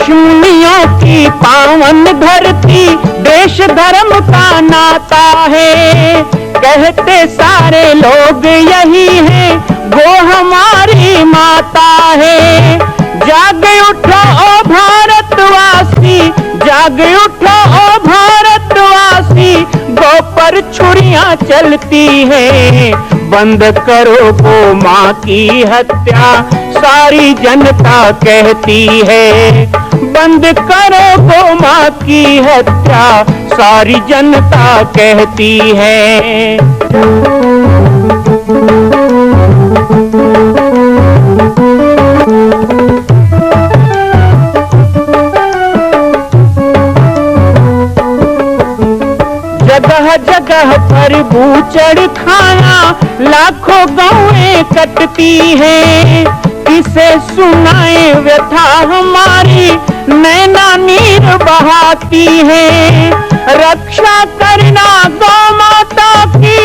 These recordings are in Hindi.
ऋषिमुनियों की पावन धरती, देश धर्म का नाता है। कहते सारे लोग यही है, वो हमारी माता है। जाग उठो ओ भारतवासी, जाग उठो ओ भारतवासी, गौ पर छुरियां चलती है। बंद करो गौ माँ की हत्या, सारी जनता कहती है। बंद करो गौ माँ की हत्या, सारी जनता कहती है। जगह जगह पर बूचड़ खाना, लाखों गौएं कटती हैं। किसे सुनाए व्यथा हमारी, नैना नीर बहाती है। रक्षा करना गौ माता की,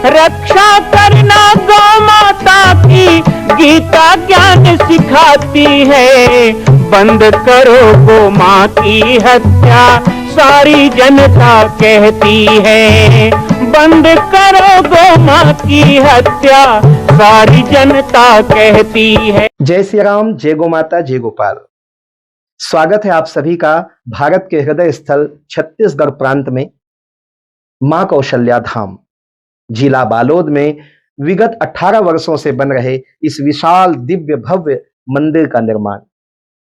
रक्षा करना गौ माता की, गीता ज्ञान सिखाती है। बंद करो गौ माँ की हत्या, सारी जनता कहती है। बंद करो गौ माँ की हत्या, सारी जनता कहती है। जय श्री राम, जय गौ माता, जय गोपाल। स्वागत है आप सभी का भारत के हृदय स्थल छत्तीसगढ़ प्रांत में मां कौशल्या धाम जिला बालोद में विगत 18 वर्षों से बन रहे इस विशाल दिव्य भव्य मंदिर का निर्माण।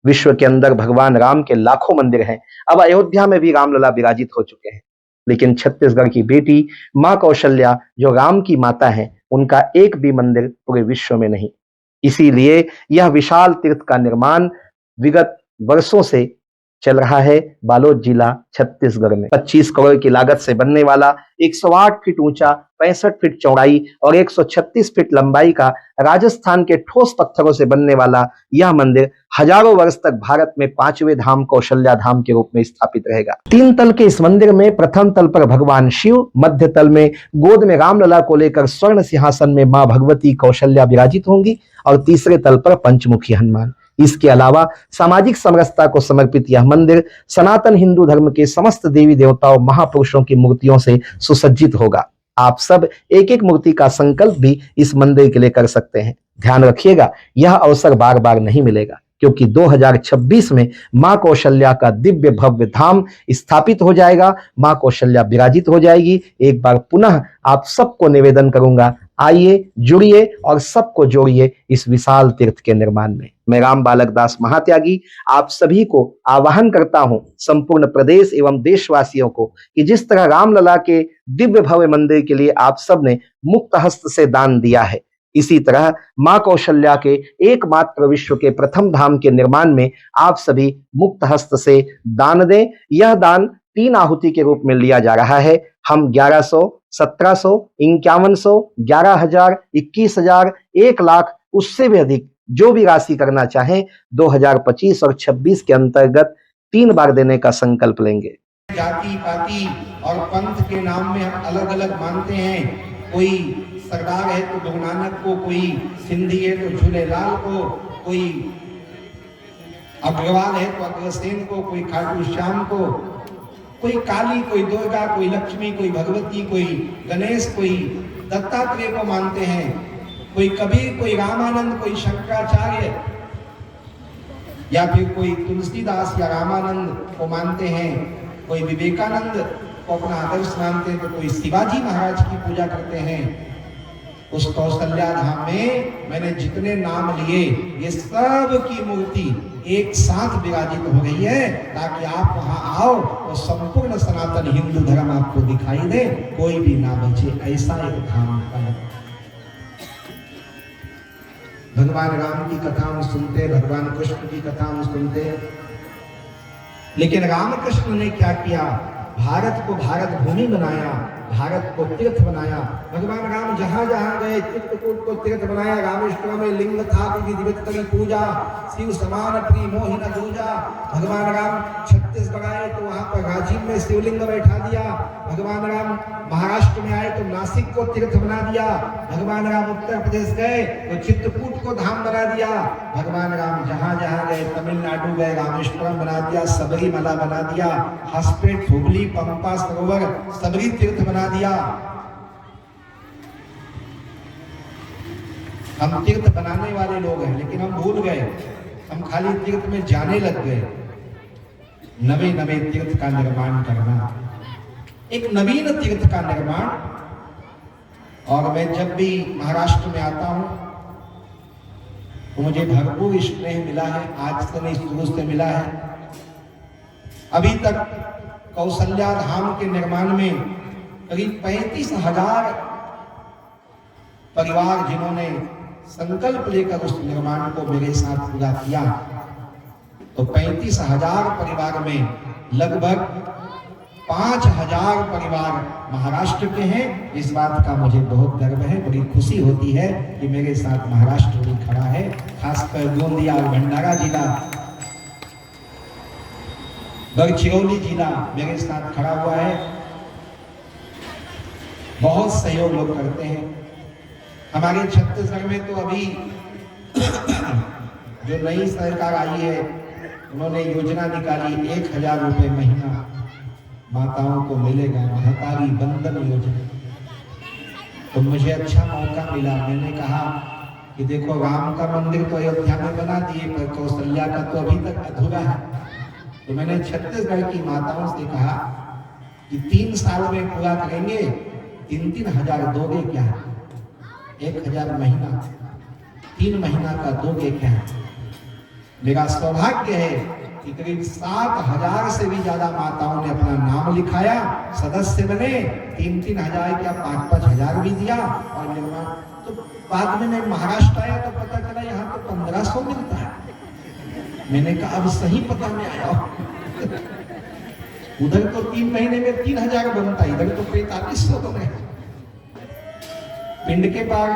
विश्व के अंदर भगवान राम के लाखों मंदिर हैं। अब अयोध्या में भी रामलला विराजित हो चुके हैं, लेकिन छत्तीसगढ़ की बेटी मां कौशल्या जो राम की माता है, उनका एक भी मंदिर पूरे विश्व में नहीं। इसीलिए यह विशाल तीर्थ का निर्माण विगत वर्षों से चल रहा है बालोद जिला छत्तीसगढ़ में। 25 करोड़ की लागत से बनने वाला 108 फीट ऊंचा, 65 फीट चौड़ाई और 136 फीट लंबाई का राजस्थान के ठोस पत्थरों से बनने वाला यह मंदिर हजारों वर्ष तक भारत में 5वें धाम कौशल्या धाम के रूप में स्थापित रहेगा। 3 तल के इस मंदिर में प्रथम तल पर भगवान शिव, मध्य तल में गोद में रामलला को लेकर स्वर्ण सिंहासन में मां भगवती कौशल्या विराजित होंगी और तीसरे तल पर पंचमुखी हनुमान। इसके अलावा सामाजिक समरसता को समर्पित यह मंदिर सनातन हिंदू धर्म के समस्त देवी देवताओं महापुरुषों की मूर्तियों से सुसज्जित होगा। आप सब एक एक मूर्ति का संकल्प भी इस मंदिर के लिए कर सकते हैं। ध्यान रखिएगा, यह अवसर बार बार नहीं मिलेगा, क्योंकि 2026 में मां कौशल्या का दिव्य भव्य धाम स्थापित हो जाएगा। मां कौशल्या विराजित हो जाएगी। एक बार पुनः आप सबको निवेदन करूंगा, आइए, जुड़िए और सबको जोड़िए इस विशाल तीर्थ के निर्माण में। मैं राम बालक दास महात्यागी आप सभी को आह्वान करता हूं, संपूर्ण प्रदेश एवं देशवासियों को, कि जिस तरह रामलला के दिव्य भव्य मंदिर के लिए आप सब ने मुक्त हस्त से दान दिया है, इसी तरह मां कौशल्या के एकमात्र विश्व के प्रथम धाम के निर्माण में आप सभी मुक्त हस्त से दान दें। यह दान 3 आहुति के रूप में लिया जा रहा है। हम 1100, 1700, 5100, 11,000, 21,000, 1 लाख, उससे भी अधिक जो भी राशि करना चाहें 2025 और 26 के अंतर्गत 3 बार देने का संकल्प लेंगे। जाति पाति और पंथ के नाम में हम अलग अलग मानते हैं। कोई सरदार है तो गुरु नानक को, कोई सिंधी है तो झूलेलाल को, कोई अग्रवाल है तो अग्रसेन को, कोई खाटू श्याम को, कोई काली, कोई दुर्गा, कोई लक्ष्मी, कोई भगवती, कोई गणेश, कोई दत्तात्रेय को मानते हैं। कोई कबीर, कोई रामानंद, कोई शंकराचार्य, या फिर कोई तुलसीदास या रामानंद को मानते हैं। कोई विवेकानंद को अपना आदर्श मानते हैं, तो कोई शिवाजी महाराज की पूजा करते हैं। उस कौशल्या धाम में मैंने जितने नाम लिए, ये सब की मूर्ति एक साथ विराजित हो रही है, ताकि आप वहां आओ तो संपूर्ण सनातन हिंदू धर्म आपको दिखाई दे, कोई भी ना बचे। ऐसा एक धाम है। भगवान राम की कथा हम सुनते, भगवान कृष्ण की कथा हम सुनते, लेकिन रामकृष्ण ने क्या किया? भारत को भारत भूमि बनाया, भारत को तीर्थ बनाया। भगवान राम जहां जहां गए चित्रकूट को तीर्थ बनाया। रामेश्वरम में लिंग था विधिवत करी पूजा, शिव समान प्रिय मोहि न दूजा। भगवान राम छत्तीसगढ़ आए तो वहां पर रांची में शिवलिंग बैठा दिया। भगवान राम महाराष्ट्र में आए तो नासिक को तीर्थ बना दिया। भगवान राम उत्तर प्रदेश गए तो चित्रकूट को धाम बना दिया। भगवान राम जहां जहां गए, तमिलनाडु गए रामेश्वरम बना दिया, सबरीमला बना दिया, हॉस्पेट हुबली पंपा सरोवर सबरी तीर्थ बना दिया। हम तीर्थ बनाने वाले लोग हैं, लेकिन हम भूल गए, हम खाली तीर्थ में जाने लग गए। नवे नवे तीर्थ का निर्माण करना, एक नवीन तीर्थ का निर्माण। और मैं जब भी महाराष्ट्र में आता हूं तो मुझे भरपूर स्नेह मिला है, आज से नहीं शुरू से मिला है। अभी तक कौशल्या धाम के निर्माण में करीब 35,000 परिवार जिन्होंने संकल्प लेकर उस निर्माण को मेरे साथ पूरा किया, तो 35,000 परिवार में लगभग 5,000 परिवार महाराष्ट्र के हैं। इस बात का मुझे बहुत गर्व है, बड़ी खुशी होती है कि मेरे साथ महाराष्ट्र भी खड़ा है। खासकर गोंदिया और भंडारा जिला, गढ़चिरौली जिला मेरे साथ खड़ा हुआ है। बहुत सहयोग लोग करते हैं। हमारे छत्तीसगढ़ में तो अभी जो नई सरकार आई है, उन्होंने योजना निकाली 1,000 रुपए महीना माताओं को मिलेगा, महतारी बंधन योजना। तो मुझे अच्छा मौका मिला, मैंने कहा कि देखो राम का मंदिर तो अयोध्या में बना दिए, पर कौशल्या का तो अभी तक अधूरा है। तो मैंने छत्तीसगढ़ की माताओं से कहा कि 3 साल में पूरा करेंगे, 3-3 हजार दोगे क्या? 1,000 महीना, 3 महीना का दोगे क्या? मेरा सौभाग्य है कि करीब 7,000 से भी ज्यादा माताओं ने अपना नाम लिखाया, सदस्य बने। 3-3 हजार क्या 5-5 हजार भी दिया और निर्माण। तो बाद में मैं महाराष्ट्र आया तो पता चला यहाँ तो 1,500 मिलता है। मैंने कहा अब सही पता में आया। उधर तो 3 महीने में 3,000 बनता, इधर तो 4500 बने। पिंड के पार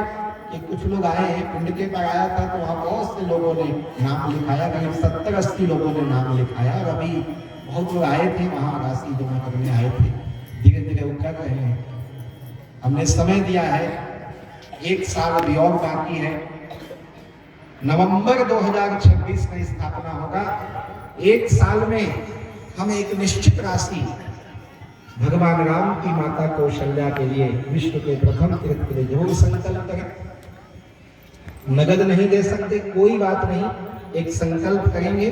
के कुछ लोग आए हैं, पिंड के पार आया था तो वहां बहुत से लोगों ने नाम लिखाया, करीब 70-80 लोगों ने नाम लिखाया। और अभी बहुत लोग आए थे वहां, राशि जमा करने आए थे, धीरे धीरे वो कर रहे हैं। हमने समय दिया है, 1 साल अभी और बाकी है। नवंबर 2026 में स्थापना होगा। 1 साल में हम एक निश्चित राशि भगवान राम की माता कौशल्या के लिए, विश्व के प्रथम तीर्थ के लिए जरूर संकल्प करें। नगद नहीं दे सकते, कोई बात नहीं, एक संकल्प करेंगे।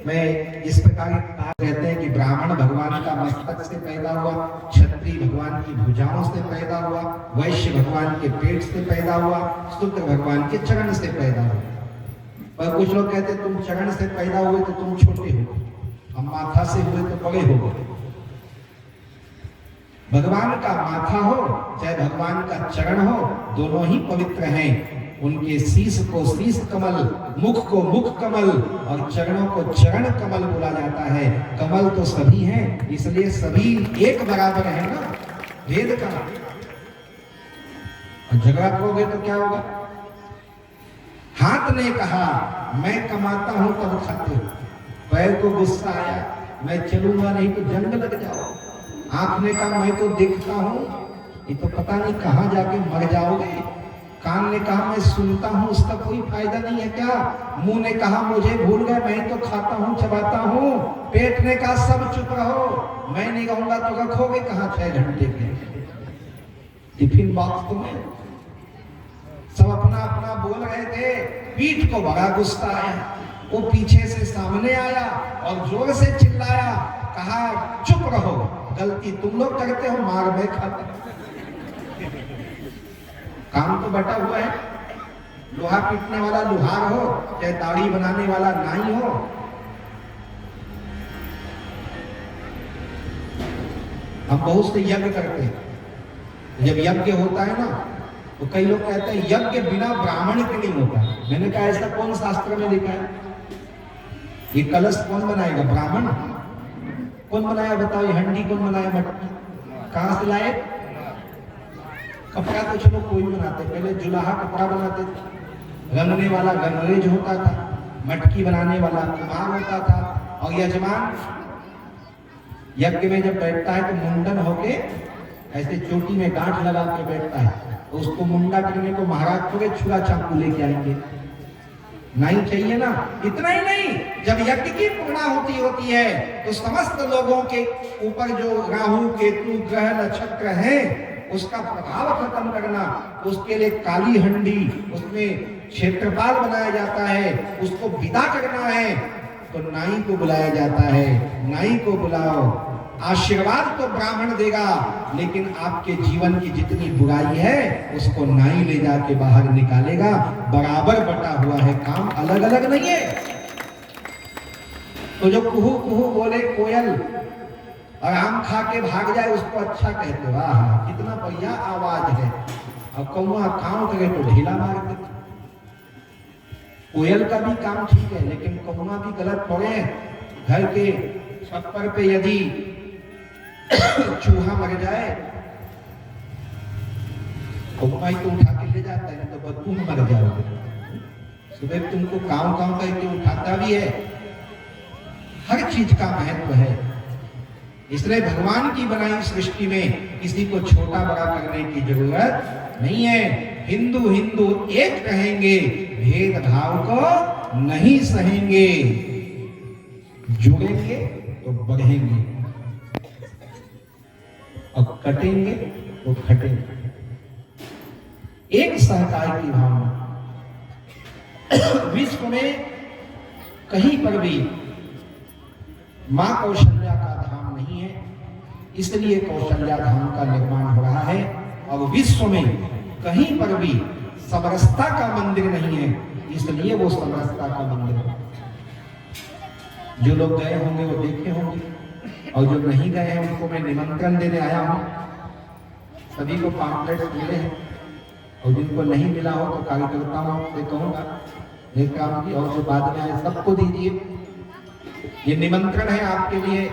मैं इस प्रकार कहते हैं कि ब्राह्मण भगवान का मस्तक से पैदा हुआ, क्षत्रिय भगवान की भुजाओं से पैदा हुआ, वैश्य भगवान के पेट से पैदा हुआ, शूद्र भगवान के चरण से पैदा हुआ। पर कुछ लोग कहते तुम चरण से पैदा हुए तो तुम छोटे हो, हम माथा से हुए तो बड़े हो गए। भगवान का माथा हो चाहे भगवान का चरण हो, दोनों ही पवित्र हैं। उनके शीश को शीश कमल, मुख को मुख कमल और चरणों को चरण कमल बोला जाता है। कमल तो सभी हैं, इसलिए सभी एक बराबर है ना, भेद का। और झगड़ा करोगे तो क्या होगा? हाथ ने कहा मैं कमाता हूं तब खाते हो, पैर को गुस्सा आया मैं चलूंगा नहीं तो जंग लग जाओ। आंख ने कहा मैं तो देखता हूं, ये तो पता नहीं कहां जाके मर जाओगे। कान ने कहा मैं सुनता हूं, उसका कोई फायदा नहीं है क्या? मुंह ने कहा मुझे भूल गए, मैं तो खाता हूं चबाता हूं। पेट ने कहा सब चुप रहो, मैं नहीं कहूंगा तो रखोगे कहां 6 घंटे के टिफिन बॉक्स तुम्हें। सब अपना अपना बोल रहे थे, पीठ को बड़ा गुस्सा आया। वो पीछे से सामने आया और जोर से चिल्लाया, कहा चुप रहो, गलती तुम लोग करते हो, मार मैं खाता। काम तो बटा हुआ है, लोहा पीटने वाला लोहार हो चाहे दाढ़ी बनाने वाला नाई हो। हम बहुत से यज्ञ करते हैं, जब यज्ञ होता है ना तो कई लोग कहते हैं यज्ञ बिना ब्राह्मण के नहीं होता। मैंने कहा ऐसा कौन शास्त्र में लिखा है? ये कलश कौन बनाएगा? ब्राह्मण। कौन बनाया बताओ? ये हंडी कौन बनाया? मटकी कहां से लाए? कपड़ा तो चलो कोई बनाते, पहले जुलाहा कपड़ा बनाते थे, रंगने वाला गनरेज होता था, मटकी बनाने वाला कुम्हार होता था, और यजमान यज्ञ में जब बैठता है तो मुंडन होके ऐसे चोटी में गांठ लगा के बैठता है, तो उसको मुंडा करने को महाराज थोड़े छुरा चाकू लेके आएंगे, नहीं चाहिए ना। इतना ही नहीं, जब यज्ञ की पूर्णाहुति होती है तो समस्त लोगों के ऊपर जो राहु केतु ग्रह नक्षत्र है उसका प्रभाव खत्म करना, उसके लिए काली हंडी, उसमें क्षेत्रपाल बनाया जाता है, उसको विदा करना है तो नाई को बुलाया जाता है। नाई को बुलाओ, आशीर्वाद तो ब्राह्मण देगा, लेकिन आपके जीवन की जितनी बुराई है उसको नाई ले जाके बाहर निकालेगा। बराबर बटा हुआ है, काम अलग अलग नहीं है। तो जो कुहू कुहू बोले कोयल और आम खा के भाग जाए उसको अच्छा कहते हो, वाह कितना बढ़िया आवाज है, और कौआ कांव करे तो ढीला मार देते। कोयल का भी काम ठीक है, लेकिन कौआ भी गलत थोड़े हैं। घर के छप्पर पे यदि चूहा मर जाए, कौआ ही तो उठा के ले जाता है, तो बदबू में मर जाओगे। सुबह तुमको कांव कांव करके उठाता भी है, हर चीज का महत्व है। इसलिए भगवान की बनाई सृष्टि में किसी को छोटा बड़ा करने की जरूरत नहीं है। हिंदू हिंदू एक रहेंगे, भेदभाव को नहीं सहेंगे, जुड़ेंगे तो बढ़ेंगे और कटेंगे तो घटेंगे। एक सहकार की भावना, विश्व में कहीं पर भी मां कौशल्या का धाम नहीं है, इसलिए कौशल्या धाम का निर्माण हो रहा है। और विश्व में कहीं पर भी समरसता का मंदिर नहीं है, इसलिए वो समरसता का मंदिर है। जो लोग गए होंगे वो देखे होंगे, और जो नहीं गए हैं उनको मैं निमंत्रण देने आया हूं। सभी को पॉम्पलेट्स मिले हैं, और जिनको नहीं मिला हो तो कार्यकर्ताओं से कहूंगा एक काम की, और जो बाद में आए सबको दीजिए। ये निमंत्रण है आपके लिए,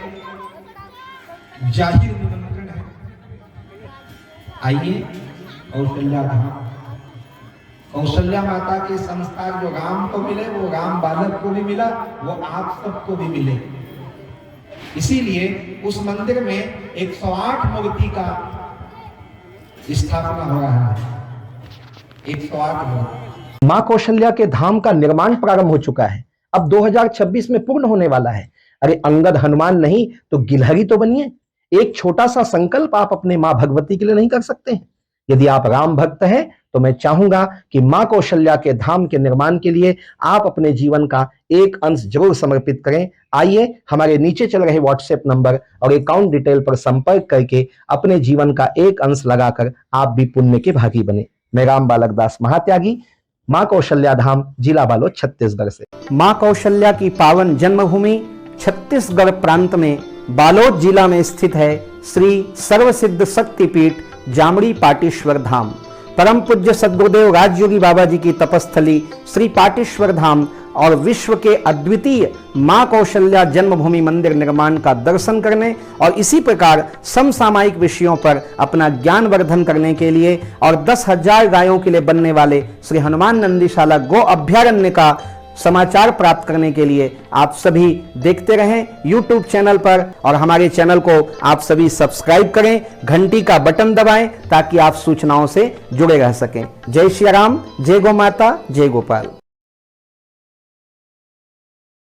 जाहिर निमंत्रण है। आइए कौशल्या धाम। कौशल्या माता के संस्कार जो राम को मिले वो राम बालक को भी मिला, वो आप सबको भी मिले। इसीलिए उस मंदिर में 108 मूर्ति का स्थापना हो रहा है। 108 मूर्ति। मां कौशल्या के धाम का निर्माण प्रारंभ हो चुका है, अब 2026 में पूर्ण होने वाला है। अरे अंगद हनुमान नहीं तो गिलहरी तो बनिए। एक छोटा सा संकल्प आप अपने मां भगवती के लिए नहीं कर सकते हैं? यदि आप राम भक्त हैं तो मैं चाहूंगा कि मां कौशल्या के धाम के निर्माण के लिए आप अपने जीवन का एक अंश जरूर समर्पित करें। आइए हमारे नीचे चल रहे व्हाट्सएप नंबर और अकाउंट डिटेल पर संपर्क करके अपने जीवन का एक अंश लगाकर आप भी पुण्य के भागी बने। मैं राम बालक दास महात्यागी, मां कौशल्या धाम, जिला बालोद, छत्तीसगढ़ से। मां कौशल्या की पावन जन्मभूमि छत्तीसगढ़ प्रांत में बालोद जिला में स्थित है श्री सर्वसिद्ध शक्तिपीठ जामड़ी पाटेश्वर धाम। परम पूज्य सद्गुरुदेव राजयोगी बाबा जी की तपस्थली श्री पाटेश्वर धाम और विश्व के अद्वितीय मां कौशल्या जन्मभूमि मंदिर निर्माण का दर्शन करने और इसी प्रकार समसामयिक विषयों पर अपना ज्ञान वर्धन करने के लिए और 10,000 गायों के लिए बनने वाले श्री हनुमान नंदीशाला गो अभ्यारण्य का समाचार प्राप्त करने के लिए आप सभी देखते रहें YouTube चैनल पर, और हमारे चैनल को आप सभी सब्सक्राइब करें, घंटी का बटन दबाएं ताकि आप सूचनाओं से जुड़े रह सकें। जय श्री राम, जय गौ माता, जय गोपाल।